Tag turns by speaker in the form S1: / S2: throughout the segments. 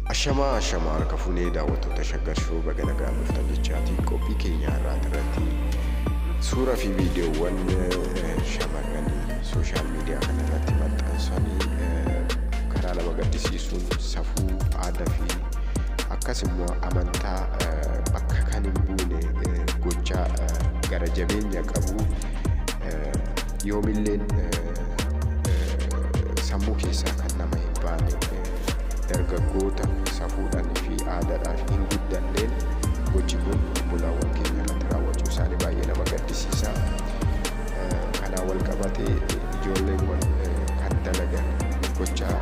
S1: Ashamaa harka fuunee daawwattoota Shaggar Show baga nagaan dhuftan jechaatii qophii keenya irratti suuraa fi viidiyoowwan shamarranii sooshaal miidiyaa kana irratti maxxansanii karaa nama gaddisiisuun safuu, aadaa fi akkasumas amantaa bakka kan hin buune gochaa gara jabeenya qabu yoomilleen sammuu keessaa kan nama hin baane dargaggoota safuudhaan fi aadaadhaan hin guddanneen gochi kun bulaawwan keenya irratti raawwachuu isaanii baay'ee nama gaddisiisa. Kanaan wal qabatee ijoolleewwan kan dalagan gochaa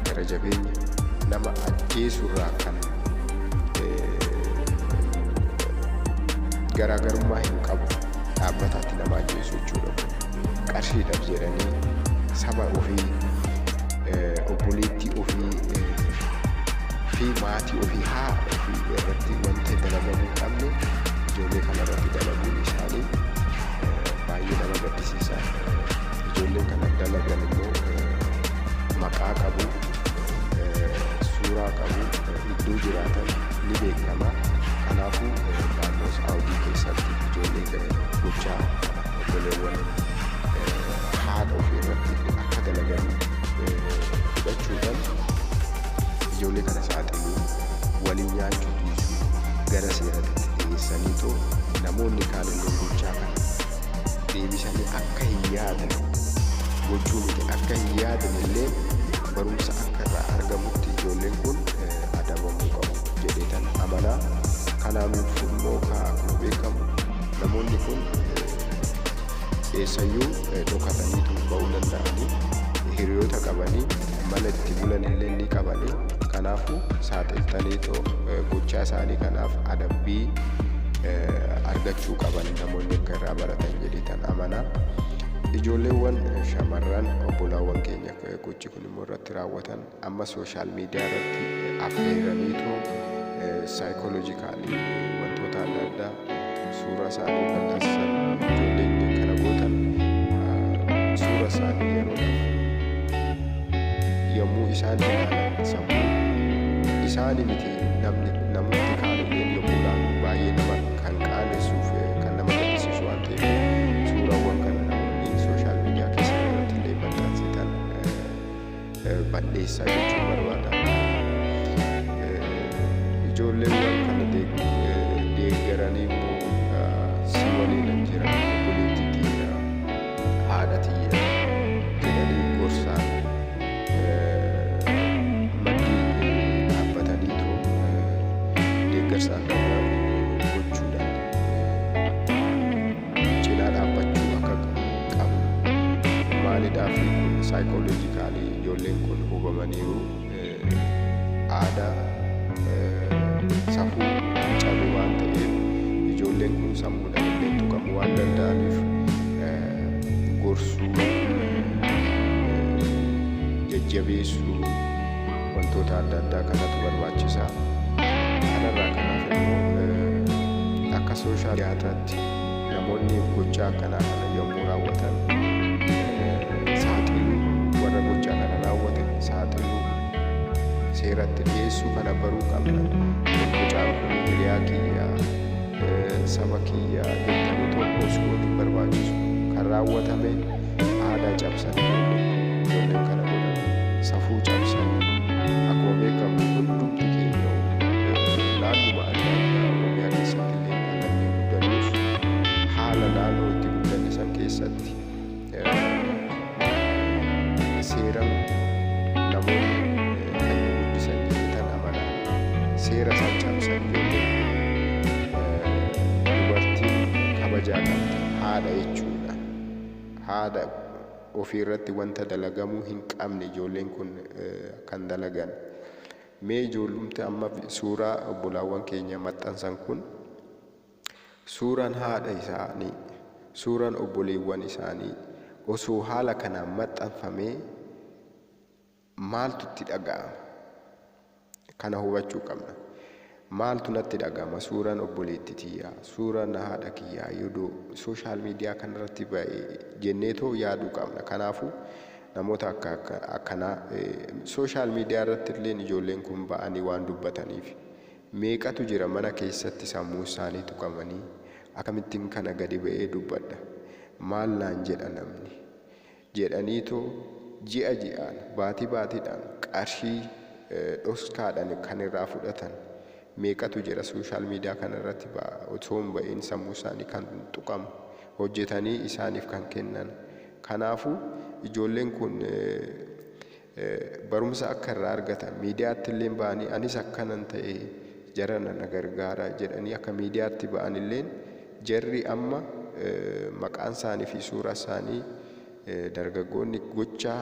S1: gara jabeenya nama ajjeesurraa kan garaagarummaa hin qabu dhaabbataatti nama ajjeesu jechuudha. Qarshiidhaaf jedhanii saba ofii obboleettii ofii fi maatii ofii haadha ofii irratti wanti dalagamuu hin qabne ijoollee kana irratti dalaguun isaanii baay'ee nama gaddisiisa. Ijoolleen kana dalagan immoo maqaa qabu, suuraa qabu, iddoo jiraatan ni beekama. Kanaafuu naannoo Saawudii keessatti ijoollee gochaa obboleewwan haadha ofii irratti akka dalagan fudhachuudhaan ijoollee kana saaxiluu, waliin nyaachuu dhiisuu gara seeratti dhiyeessaniitoo namoonni kaanillee gochaa kana deebisanii akka hin yaadan gochuu miti akka hin yaadan illee barumsa akka irraa argamutti ijoolleen kun adabamuu qabu jedheetan amanaa. Kanaanuuf immoo akkuma beekamu namoonni kun eessayyuu dhokataniitu ba'uu danda'anii hiriyoota qabanii mana itti bulan illee ni qabanii. Kanaafuu saaxiltaniitoo gochaa isaanii kanaaf adabbii argachuu qaban namoonni akka irraa baratan jedheetan amanaa. Ijoolleewwan shamarran obbolaawwan keenya gochi kun immoo irratti raawwatan amma sooshaal miidiyaa irratti affeeraniitoo saayikooloojikaalii wantoota adda addaa suura isaanii maxxansan ijoolleen kana gootan suura isaanii yeroodhaaf yommuu isaan ilaalan sammuu isaanii miti namoonni kaanilleen yommuu ilaalu baay'ee nama kan qaanessuuf kan nama gaddisiisu waan ta'eef suuraawwan kana namoonni sooshaal miidiyaa keessa irratti illee maxxansitan balleessaa jechuu barbaada. Ijoolleewwan kana deeggaranii immoo si waliin hin jiran obboleettii kiyya haadha tiyya jedhanii gorsaan maddii dhaabbataniitoo deeggarsaan gochuudhaan cinaa dhaabbachuu akka qabu maaliidhaaf saayikooloojikaalii ijoolleen kun hubamaniiru aadaa safuu cabu waan ta'eef ijoolleen kun sammuudhaan illee tuqamuu waan danda'aniif gorsuu, jajjabeessuu wantoota adda addaa kanatu barbaachisaa. Kanarraa kanaaf immoo akka sooshaal miidiyaatti namoonni gochaa akkanaa kana yommuu raawwatan saaxiluu warra gochaa kana raawwatan saaxiluu seeratti dhiyeessuu kana baruu qabna. Gochaan kun hiriyaa kiyyaa saba kiyyaa jettanii tokkos godhuu barbaachisu. Kan raawwatame aadaa cabsan ijoolleen kana godhan safuu cabsan akkuma beekamu hundumti keenya naannuma adda addaa Oromiyaa keessatti illee dhalatanii guddannuuf haala naannoo itti guddanne san keessatti seera namoonni seera san cabsan dubartiin kabajaa qabdi haadha jechuudha. Haadha ofii irratti wanta dalagamuu hin qabne ijoolleen kun kan dalagan. Mee ijoollumti amma suuraa obbolaawwan keenya maxxansan kun suuraan haadha isaanii, suuraan obboleewwan isaanii osoo haala kanaan maxxanfamee maaltu itti dhaga'ama? Kana hubachuu qabna. Maaltu natti dhaga'ama? Suuraan obboleettii tiyyaa, suuraan haadha kiyyaa yoo sooshaal miidiyaa kanarratti ba'e jenneetoo yaaduu qabna. Kanaafuu namoota akkanaa sooshaal miidiyaa irratti illee ijoolleen kun ba'anii waan dubbataniif meeqatu jira mana keessatti sammuu isaanii tuqamanii akkamittiin kana gadi ba'ee dubbadha maal naan jedha namni jedhaniitoo ji'a ji'aan baatii baatiidhaan qarshii dhoskaadhaan kan irraa fudhatan meeqatu jira sooshaal miidiyaa kana irratti otoo hin ba'iin sammuu isaanii kan tuqamu hojjetanii isaaniif kan kennan. Kanaafuu ijoolleen kun barumsa akka irraa argatan miidiyaatti illee ba'anii anis akkanan ta'e jarana na gargaara jedhanii akka miidiyaatti ba'an illee jarri amma maqaan isaanii fi suuraa isaanii dargaggoonni gocha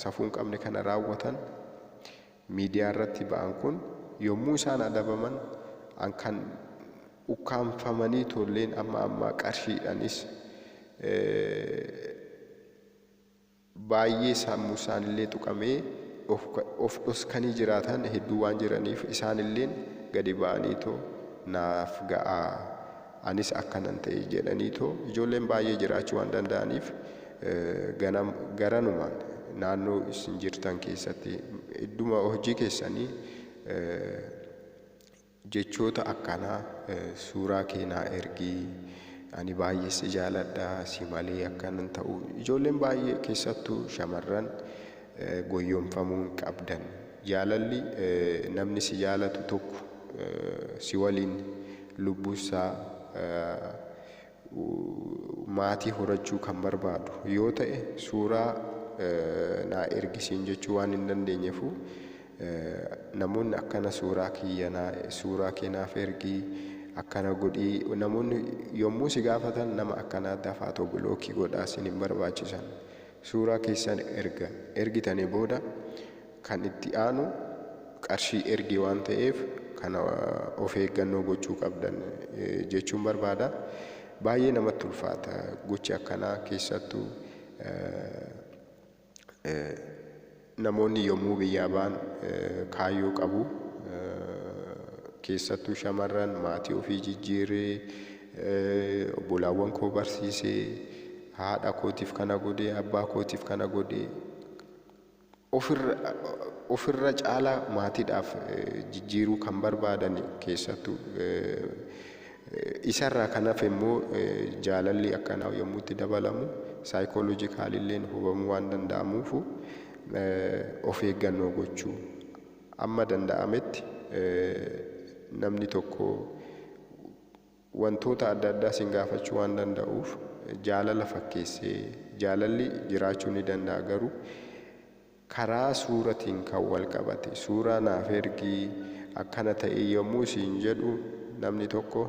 S1: safuu hin qabne kana raawwatan miidiyaa irratti ba'an kun yommuu isaan adabaman kan ukkaanfamanii tolleen amma qarshiidhaanis baay'ee sammuu isaanillee tuqamee of dhoskanii jiraatan hedduu waan jiraniif isaanillee gadi ba'aniitoo naaf ga'aa anis akkanan ta'e jedhaniitoo ijoolleen baay'ee jiraachuu waan danda'aniif garanumaan naannoo isin jirtan keessatti idduma hojii keessanii jechoota akkanaa suuraa keenaa ergii ani baay'ee si jaaladha si malee akkanan ta'u ijoolleen baay'ee keessattuu shamarran goyyomfamuu qabdan jaalalli namni si jaalatu tokko si waliin lubbuusaa maatii horachuu kan barbaadu yoo ta'e suuraa naa ergisiin jechuu waan hin dandeenyeefu namoonni akkana suuraa keenaaf ergii akkana godhii namoonni yommuu si gaafatan nama akkana dafaatoo bilookii godhaa sin hin barbaachisan suuraa keessan ergitanii booda kan itti aanu qarshii ergii waan ta'eef kana of eeggannoo gochuu qabdan jechuun barbaada. Baay'ee namatti ulfaata gochi akkanaa keessattuu namoonni yommuu biyyaa ba'an kaayyoo qabu keessattuu shamarran maatii ofii jijjiiree obbolaawwan koo barsiisee haadha kootiif kana godhee abbaa kootiif kana godhee ofirra caalaa maatiidhaaf jijjiiruu kan barbaadan keessattuu isarraa kanaaf immoo jaalalli akkanaa yommuu itti dabalamu saayikooloojikaalillee hubamuu waan danda'amuufu of eeggannoo gochuu amma danda'ametti namni tokko wantoota adda addaa sin gaafachuu waan danda'uuf jaalala fakkeessee jaalalli jiraachuu ni danda'a garuu karaa suuratiin kan wal qabate suuraa naaf ergii akkana ta'e yommuu siin jedhu namni tokko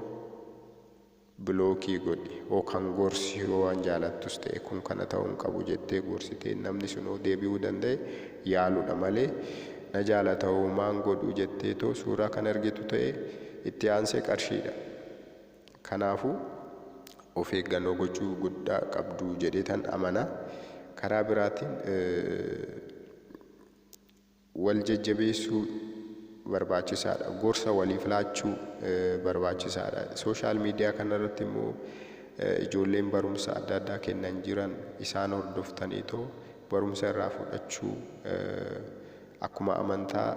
S1: bilookii godhi yookaan gorsi yoo waan jaalattus ta'e kun kana ta'uu hin qabu jettee gorsitee namni sunoo deebi'uu danda'e yaaluudha malee na jaalata maan godhu jetteetoo suuraa kan argitu ta'e itti aansee qarshiidha. Kanaafuu of eeggannoo gochuu guddaa qabdu jedheetan amana. Karaa biraatiin wal jajjabeessuu barbaachisaadha. Gorsa waliif laachuu barbaachisaadha. Sooshaal miidiyaa kanarratti immoo ijoolleen barumsa adda addaa kennan jiran isaan hordoftaniitoo barumsa irraa fudhachuu akkuma amantaa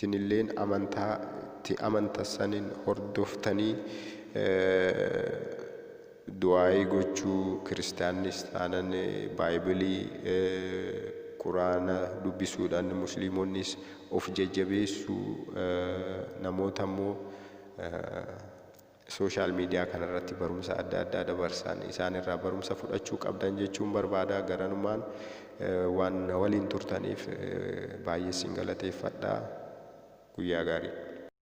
S1: tinilleen amantaatti amantassaniin hordoftanii du'aayii gochuu kiristaannis taanan baayibilii quraana dubbisuudhaan musliimonnis of jajjabeessuu namoota immoo sooshaal miidiyaa kanarratti barumsa adda addaa dabarsan isaan irraa barumsa fudhachuu qabdan jechuun barbaada. Garanumaan waan waliin turtaniif baay'ee sin galateeffadha. Guyyaa gaarii.